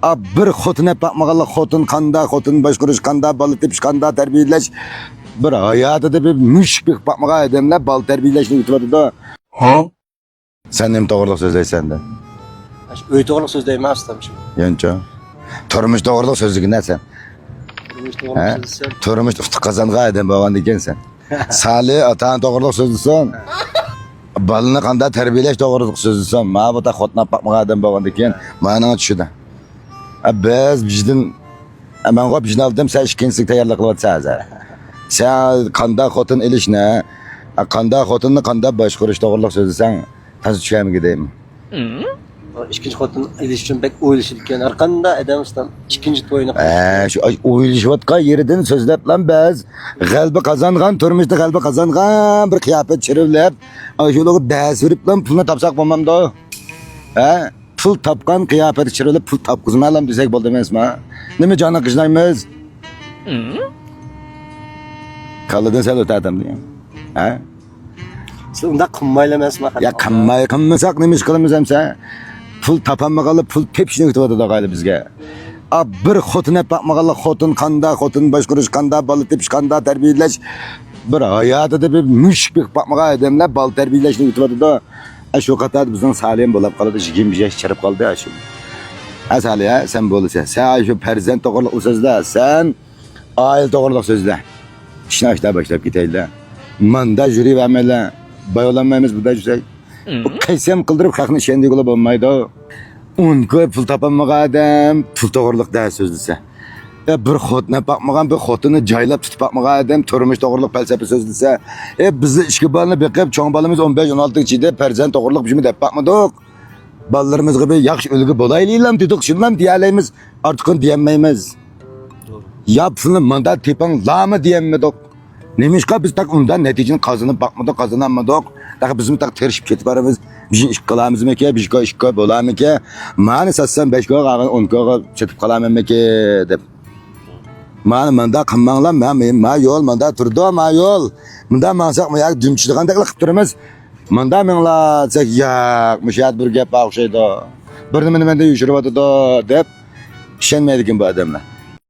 Bir xotine bakmagalı xotin kanda, xotin başkuruş kanda, balı tepiş kanda, terbiyeleş. Bir hayatida bir müşbih bakmaga adamlar bal terbiyeleşni yutibadi da. Ha? Sen nem to'g'riliq so'zlaysan da. Öyle doğruluk söz değil mi aslamışım? Yancha. Turmush to'g'riliq so'zligi ne sen? Doğruluk söz sen. Turmush ufti qozonga adam bo'lgan ekansan. Sali atan to'g'riliq so'zlasan. Balını qanda terbiyeleş to'g'riliq so'zlasan. Mana bu ta xotna bakmaga adam bo'lgan ekan. Mana tushida. Biz bizden hemen qop bizden aldım sen işkinsik tayyorlik qilyapsan hozir. Sen qanda xotin ilishni, qanda xotinni qanda boshqarish to'g'riliq so'zlasan, tazi tushamiga deymi? İkinci kotun ediş için pek uyuluşurken arkanda Edems'tan ikinci toyunu Şu o'yilishayotgan yeridan so'zlab lan biz g'alaba qozongan, turmushda g'alaba qozongan bir qiyofat chirivlab, shularga dars berib lan pulni topsaq bo'lmamdi. Pul topgan qiyofati chirivlab pul topqizmalam desak bo'ldi emasmi? Nima joni qijlaymiz? Qallidan sal o'tadim deyman. Onda kımmaylamaz mı? Ya qilmasak nima ish qilamiz hamsa? Pul topamagalı pul tepishni kutibadi dog'ayli bizga. Bir xotine bakmagalı xotin kanda, xotin başkuruş kanda, balı tepiş kanda, terbiyeleş. Bir hayatida bir müşbih bakmaga adamlar bal terbiyeleşni yutibadi da. Shu qator bizning salim bo'lib qoladi, 20 yosh chirib qoldi shu. Asali sen bo'lsa, sen shu farzand to'g'riliq so'zla, sen oila to'g'riliq so'zla. İşine işte başlayıp giteyler. Manda jüri vermeler. Bayolanmayımız burada güzel. Kaysam kıldırıp kalkını şendi yola bulmaydı. Onka pul tapamaga adam, pul to'g'riliq da so'zlasa. Bir xotna bakmagan, bir xotini jaylab tutib bakmagan adam, turmush to'g'riliq falsafa so'zlasa. Bizni ishga balni beqib, cho'ng balimiz 15-16 ichida farzand to'g'riliq bujimi deb bakmadik. Ballarımızga bir yaxshi ulgu bo'layliklam dedik, shundan deyalaymiz, ortiqini deyolmaymiz. Yapsını manda tepang lama diyemedik. Nemişka biz tak ondan neticini kazanıp bakmadık, kazanamadık. Daha bizim tak terişip ketip aramız. Bizim iş kalamız mı ki, bir iş bolam mı ki? Mani satsan 5 kağıt, 10 kağıt çetip kalam mı ki dep. Manda kımmanlar ma yol manda turdu ma yol. Manda mansak mı ya dümçülüğün de kılıp durumuz. Manda menla çek yak müşahit bir gap bağışıydı. Bir nimeni mende yüşürüp adı da dep. Şenmeydikin bu adamlar.